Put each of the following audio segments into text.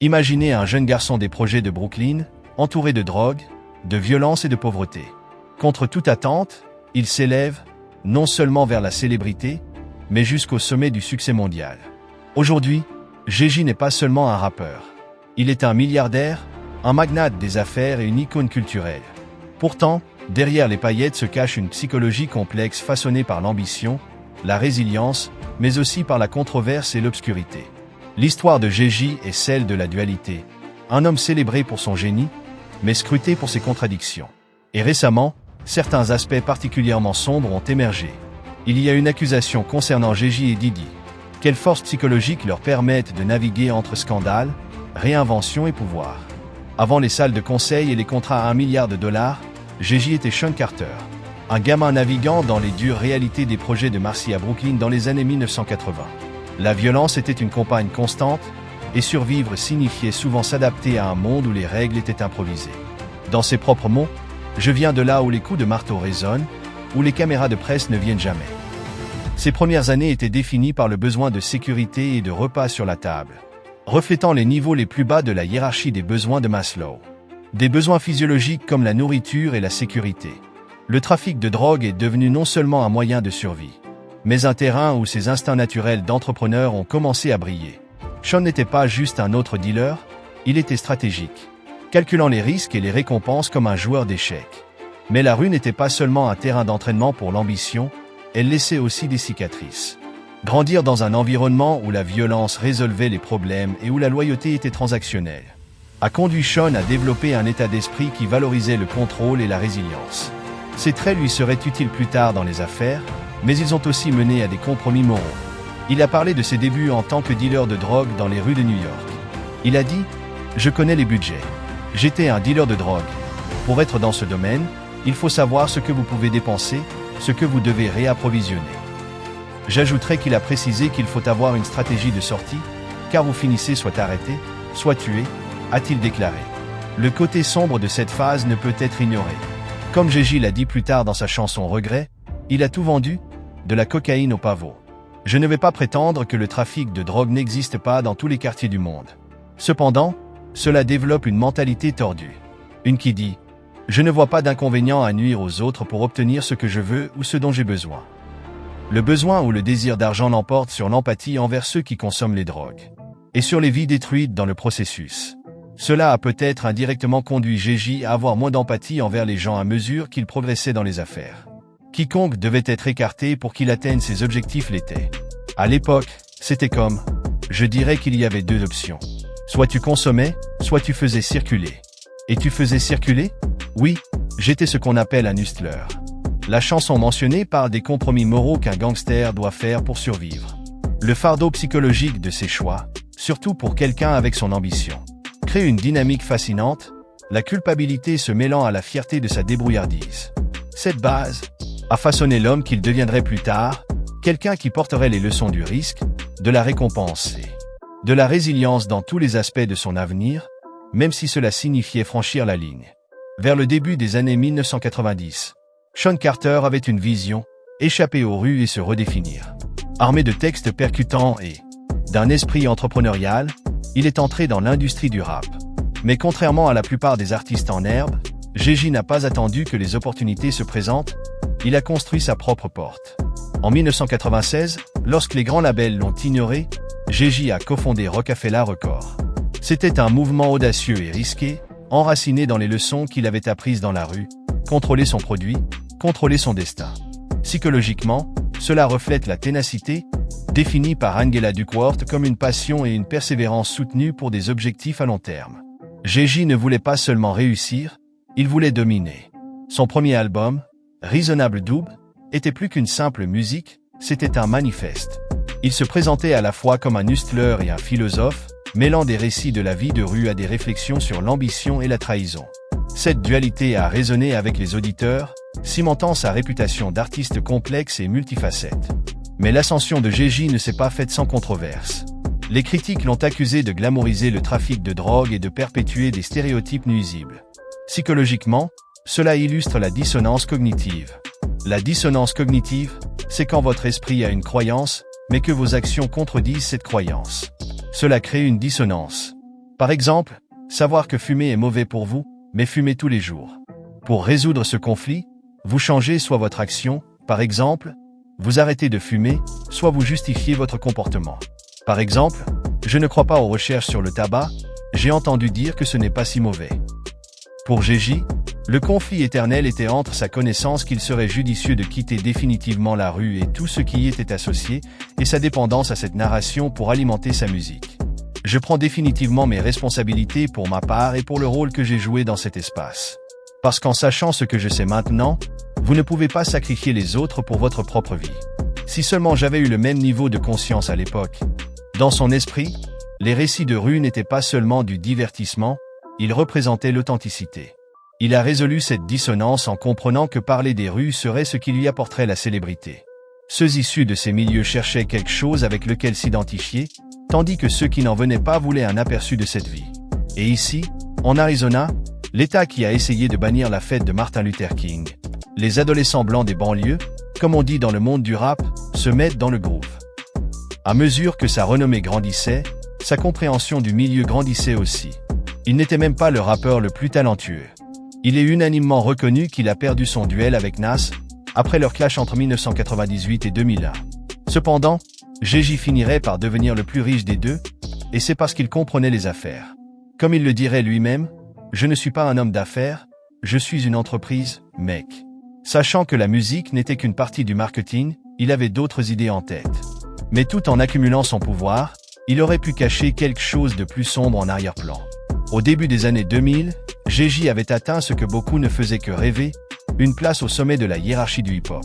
Imaginez un jeune garçon des projets de Brooklyn, entouré de drogue, de violence et de pauvreté. Contre toute attente, il s'élève, non seulement vers la célébrité, mais jusqu'au sommet du succès mondial. Aujourd'hui, Jeji n'est pas seulement un rappeur. Il est un milliardaire, un magnate des affaires et une icône culturelle. Pourtant, derrière les paillettes se cache une psychologie complexe façonnée par l'ambition, la résilience, mais aussi par la controverse et l'obscurité. L'histoire de Jeji est celle de la dualité. Un homme célébré pour son génie, mais scruté pour ses contradictions. Et récemment, certains aspects particulièrement sombres ont émergé. Il y a une accusation concernant Jeji et Diddy. Quelles forces psychologiques leur permettent de naviguer entre scandale, réinvention et pouvoir? Avant les salles de conseil et les contrats à $1 milliard, Jeji était Sean Carter, un gamin naviguant dans les dures réalités des projets de Marcy à Brooklyn dans les années 1980. La violence était une compagne constante, et survivre signifiait souvent s'adapter à un monde où les règles étaient improvisées. Dans ses propres mots, « Je viens de là où les coups de marteau résonnent, où les caméras de presse ne viennent jamais ». Ses premières années étaient définies par le besoin de sécurité et de repas sur la table, reflétant les niveaux les plus bas de la hiérarchie des besoins de Maslow. Des besoins physiologiques comme la nourriture et la sécurité. Le trafic de drogue est devenu non seulement un moyen de survie, mais un terrain où ses instincts naturels d'entrepreneur ont commencé à briller. Sean n'était pas juste un autre dealer, il était stratégique, calculant les risques et les récompenses comme un joueur d'échecs. Mais la rue n'était pas seulement un terrain d'entraînement pour l'ambition, elle laissait aussi des cicatrices. Grandir dans un environnement où la violence résolvait les problèmes et où la loyauté était transactionnelle a conduit Sean à développer un état d'esprit qui valorisait le contrôle et la résilience. Ces traits lui seraient utiles plus tard dans les affaires, mais ils ont aussi mené à des compromis moraux. Il a parlé de ses débuts en tant que dealer de drogue dans les rues de New York. Il a dit « Je connais les budgets. J'étais un dealer de drogue. Pour être dans ce domaine, il faut savoir ce que vous pouvez dépenser, ce que vous devez réapprovisionner. » J'ajouterai qu'il a précisé qu'il faut avoir une stratégie de sortie, car vous finissez soit arrêté, soit tué, a-t-il déclaré. Le côté sombre de cette phase ne peut être ignoré. Comme Jeji l'a dit plus tard dans sa chanson Regret, il a tout vendu, de la cocaïne au pavot. Je ne vais pas prétendre que le trafic de drogue n'existe pas dans tous les quartiers du monde. Cependant, cela développe une mentalité tordue. Une qui dit « Je ne vois pas d'inconvénient à nuire aux autres pour obtenir ce que je veux ou ce dont j'ai besoin. » Le besoin ou le désir d'argent l'emporte sur l'empathie envers ceux qui consomment les drogues. Et sur les vies détruites dans le processus. Cela a peut-être indirectement conduit Jeji à avoir moins d'empathie envers les gens à mesure qu'il progressait dans les affaires. Quiconque devait être écarté pour qu'il atteigne ses objectifs l'était. À l'époque, c'était comme, je dirais qu'il y avait deux options. Soit tu consommais, soit tu faisais circuler. Et tu faisais circuler? Oui, j'étais ce qu'on appelle un hustler. La chanson mentionnée parle des compromis moraux qu'un gangster doit faire pour survivre. Le fardeau psychologique de ses choix, surtout pour quelqu'un avec son ambition, crée une dynamique fascinante, la culpabilité se mêlant à la fierté de sa débrouillardise. Cette base a façonné l'homme qu'il deviendrait plus tard, quelqu'un qui porterait les leçons du risque, de la récompense et de la résilience dans tous les aspects de son avenir, même si cela signifiait franchir la ligne. Vers le début des années 1990, Sean Carter avait une vision, échapper aux rues et se redéfinir. Armé de textes percutants et d'un esprit entrepreneurial, il est entré dans l'industrie du rap. Mais contrairement à la plupart des artistes en herbe, Jeji n'a pas attendu que les opportunités se présentent, il a construit sa propre porte. En 1996, lorsque les grands labels l'ont ignoré, Jeji a cofondé Roc-A-Fella Records. C'était un mouvement audacieux et risqué, enraciné dans les leçons qu'il avait apprises dans la rue, contrôler son produit, contrôler son destin. Psychologiquement, cela reflète la ténacité, définie par Angela Duckworth comme une passion et une persévérance soutenue pour des objectifs à long terme. Jeji ne voulait pas seulement réussir, il voulait dominer. Son premier album, Reasonable Doubt, était plus qu'une simple musique, c'était un manifeste. Il se présentait à la fois comme un hustler et un philosophe, mêlant des récits de la vie de rue à des réflexions sur l'ambition et la trahison. Cette dualité a résonné avec les auditeurs, cimentant sa réputation d'artiste complexe et multifacette. Mais l'ascension de Jeji ne s'est pas faite sans controverse. Les critiques l'ont accusé de glamouriser le trafic de drogue et de perpétuer des stéréotypes nuisibles. Psychologiquement, cela illustre la dissonance cognitive. La dissonance cognitive, c'est quand votre esprit a une croyance, mais que vos actions contredisent cette croyance. Cela crée une dissonance. Par exemple, savoir que fumer est mauvais pour vous, mais fumez tous les jours. Pour résoudre ce conflit, vous changez soit votre action, par exemple, vous arrêtez de fumer, soit vous justifiez votre comportement. Par exemple, je ne crois pas aux recherches sur le tabac, j'ai entendu dire que ce n'est pas si mauvais. Pour Gégis, le conflit éternel était entre sa connaissance qu'il serait judicieux de quitter définitivement la rue et tout ce qui y était associé, et sa dépendance à cette narration pour alimenter sa musique. Je prends définitivement mes responsabilités pour ma part et pour le rôle que j'ai joué dans cet espace. Parce qu'en sachant ce que je sais maintenant, vous ne pouvez pas sacrifier les autres pour votre propre vie. Si seulement j'avais eu le même niveau de conscience à l'époque. Dans son esprit, les récits de rue n'étaient pas seulement du divertissement, ils représentaient l'authenticité. Il a résolu cette dissonance en comprenant que parler des rues serait ce qui lui apporterait la célébrité. Ceux issus de ces milieux cherchaient quelque chose avec lequel s'identifier, tandis que ceux qui n'en venaient pas voulaient un aperçu de cette vie. Et ici, en Arizona, l'État qui a essayé de bannir la fête de Martin Luther King, les adolescents blancs des banlieues, comme on dit dans le monde du rap, se mettent dans le groove. À mesure que sa renommée grandissait, sa compréhension du milieu grandissait aussi. Il n'était même pas le rappeur le plus talentueux. Il est unanimement reconnu qu'il a perdu son duel avec Nas, après leur clash entre 1998 et 2001. Cependant, Gégis finirait par devenir le plus riche des deux, et c'est parce qu'il comprenait les affaires. Comme il le dirait lui-même, « Je ne suis pas un homme d'affaires, je suis une entreprise, mec ». Sachant que la musique n'était qu'une partie du marketing, il avait d'autres idées en tête. Mais tout en accumulant son pouvoir, il aurait pu cacher quelque chose de plus sombre en arrière-plan. Au début des années 2000, Gégis avait atteint ce que beaucoup ne faisaient que rêver, une place au sommet de la hiérarchie du hip-hop.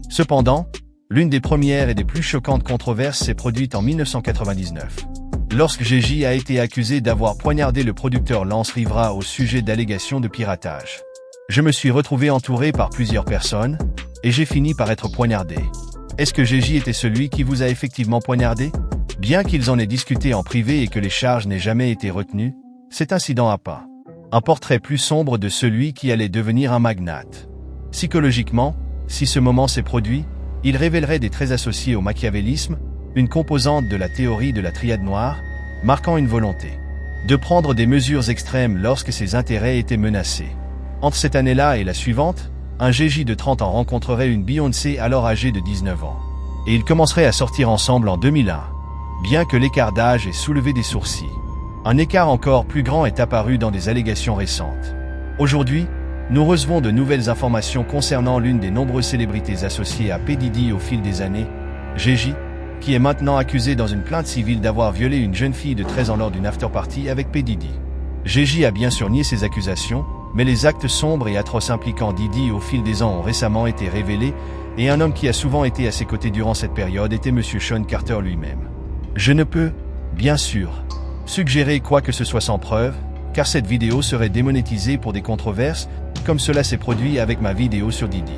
Cependant, l'une des premières et des plus choquantes controverses s'est produite en 1999. Lorsque Gégis a été accusé d'avoir poignardé le producteur Lance Rivera au sujet d'allégations de piratage. Je me suis retrouvé entouré par plusieurs personnes, et j'ai fini par être poignardé. Est-ce que Gégis était celui qui vous a effectivement poignardé? Bien qu'ils en aient discuté en privé et que les charges n'aient jamais été retenues, cet incident a peint un portrait plus sombre de celui qui allait devenir un magnate. Psychologiquement, si ce moment s'est produit, il révélerait des traits associés au machiavélisme, une composante de la théorie de la triade noire, marquant une volonté de prendre des mesures extrêmes lorsque ses intérêts étaient menacés. Entre cette année-là et la suivante, un Gégis de 30 ans rencontrerait une Beyoncé alors âgée de 19 ans. Et ils commenceraient à sortir ensemble en 2001. Bien que l'écart d'âge ait soulevé des sourcils, un écart encore plus grand est apparu dans des allégations récentes. Aujourd'hui, nous recevons de nouvelles informations concernant l'une des nombreuses célébrités associées à P. Diddy au fil des années, Gégis, qui est maintenant accusé dans une plainte civile d'avoir violé une jeune fille de 13 ans lors d'une after-party avec P. Diddy. Gégis a bien sûr nié ces accusations, mais les actes sombres et atroces impliquant Diddy au fil des ans ont récemment été révélés, et un homme qui a souvent été à ses côtés durant cette période était M. Sean Carter lui-même. Je ne peux, bien sûr, suggérer quoi que ce soit sans preuve, car cette vidéo serait démonétisée pour des controverses, comme cela s'est produit avec ma vidéo sur Diddy.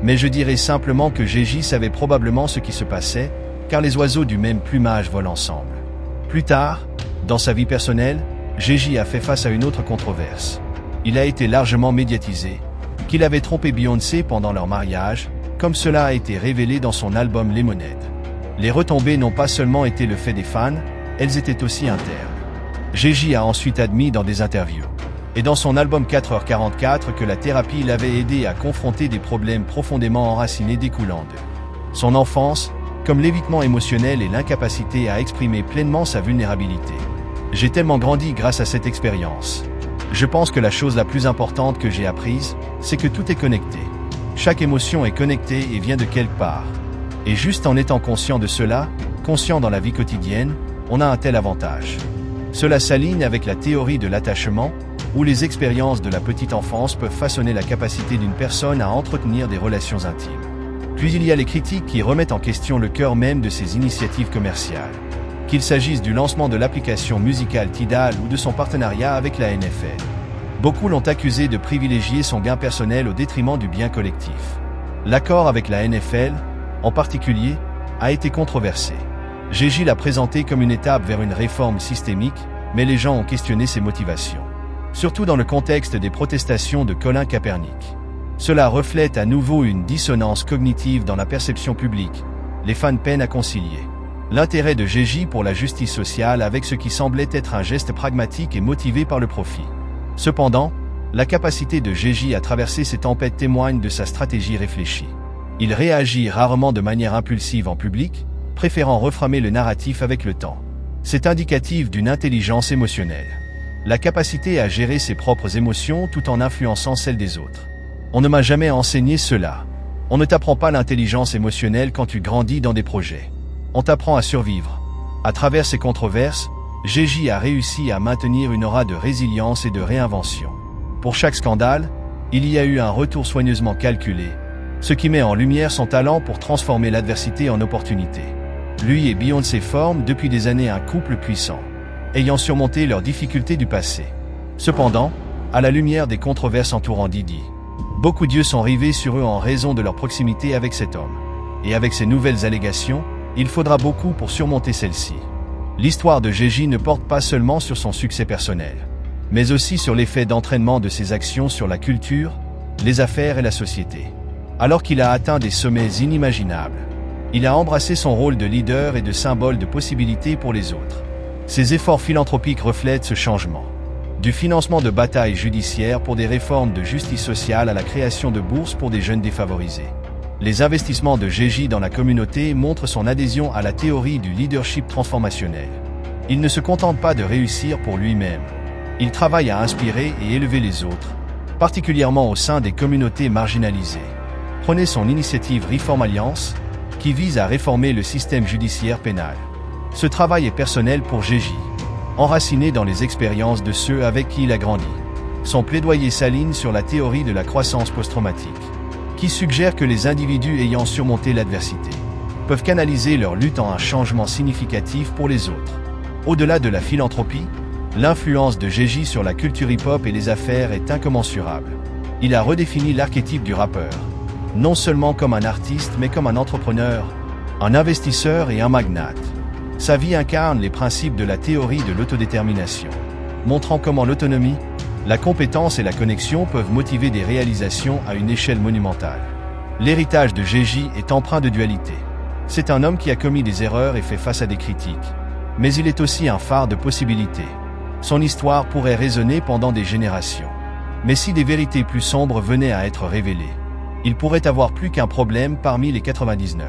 Mais je dirais simplement que Gégis savait probablement ce qui se passait, car les oiseaux du même plumage volent ensemble. Plus tard, dans sa vie personnelle, Gégis a fait face à une autre controverse. Il a été largement médiatisé, qu'il avait trompé Beyoncé pendant leur mariage, comme cela a été révélé dans son album Lemonade. Les retombées n'ont pas seulement été le fait des fans, elles étaient aussi internes. Gégis a ensuite admis dans des interviews, et dans son album 4h44 que la thérapie l'avait aidé à confronter des problèmes profondément enracinés découlant de son enfance, comme l'évitement émotionnel et l'incapacité à exprimer pleinement sa vulnérabilité. J'ai tellement grandi grâce à cette expérience. Je pense que la chose la plus importante que j'ai apprise, c'est que tout est connecté. Chaque émotion est connectée et vient de quelque part. Et juste en étant conscient de cela, conscient dans la vie quotidienne, on a un tel avantage. Cela s'aligne avec la théorie de l'attachement, où les expériences de la petite enfance peuvent façonner la capacité d'une personne à entretenir des relations intimes. Puis il y a les critiques qui remettent en question le cœur même de ces initiatives commerciales. Qu'il s'agisse du lancement de l'application musicale Tidal ou de son partenariat avec la NFL. Beaucoup l'ont accusé de privilégier son gain personnel au détriment du bien collectif. L'accord avec la NFL, en particulier, a été controversé. Gégis l'a présenté comme une étape vers une réforme systémique, mais les gens ont questionné ses motivations. Surtout dans le contexte des protestations de Colin Kaepernick. Cela reflète à nouveau une dissonance cognitive dans la perception publique. Les fans peinent à concilier L'intérêt de Géji pour la justice sociale avec ce qui semblait être un geste pragmatique et motivé par le profit. Cependant, la capacité de Géji à traverser ces tempêtes témoigne de sa stratégie réfléchie. Il réagit rarement de manière impulsive en public, préférant reframer le narratif avec le temps. C'est indicatif d'une intelligence émotionnelle. La capacité à gérer ses propres émotions tout en influençant celles des autres. On ne m'a jamais enseigné cela. On ne t'apprend pas l'intelligence émotionnelle quand tu grandis dans des projets. On t'apprend à survivre. À travers ces controverses, Géji a réussi à maintenir une aura de résilience et de réinvention. Pour chaque scandale, il y a eu un retour soigneusement calculé, ce qui met en lumière son talent pour transformer l'adversité en opportunité. Lui et Beyoncé forment depuis des années un couple puissant, ayant surmonté leurs difficultés du passé. Cependant, à la lumière des controverses entourant Diddy, beaucoup d'yeux sont rivés sur eux en raison de leur proximité avec cet homme. Et avec ces nouvelles allégations, il faudra beaucoup pour surmonter celles-ci. L'histoire de Géji ne porte pas seulement sur son succès personnel, mais aussi sur l'effet d'entraînement de ses actions sur la culture, les affaires et la société. Alors qu'il a atteint des sommets inimaginables, il a embrassé son rôle de leader et de symbole de possibilités pour les autres. Ses efforts philanthropiques reflètent ce changement. Du financement de batailles judiciaires pour des réformes de justice sociale à la création de bourses pour des jeunes défavorisés. Les investissements de Géji dans la communauté montrent son adhésion à la théorie du leadership transformationnel. Il ne se contente pas de réussir pour lui-même. Il travaille à inspirer et élever les autres, particulièrement au sein des communautés marginalisées. Prenez son initiative Reform Alliance, qui vise à réformer le système judiciaire pénal. Ce travail est personnel pour Géji, enraciné dans les expériences de ceux avec qui il a grandi. Son plaidoyer s'aligne sur la théorie de la croissance post-traumatique, qui suggère que les individus ayant surmonté l'adversité peuvent canaliser leur lutte en un changement significatif pour les autres. Au-delà de la philanthropie, l'influence de Géji sur la culture hip-hop et les affaires est incommensurable. Il a redéfini l'archétype du rappeur, non seulement comme un artiste mais comme un entrepreneur, un investisseur et un magnate. Sa vie incarne les principes de la théorie de l'autodétermination, montrant comment l'autonomie, la compétence et la connexion peuvent motiver des réalisations à une échelle monumentale. L'héritage de Géji est empreint de dualité. C'est un homme qui a commis des erreurs et fait face à des critiques, mais il est aussi un phare de possibilités. Son histoire pourrait résonner pendant des générations. Mais si des vérités plus sombres venaient à être révélées, il pourrait avoir plus qu'un problème parmi les 99.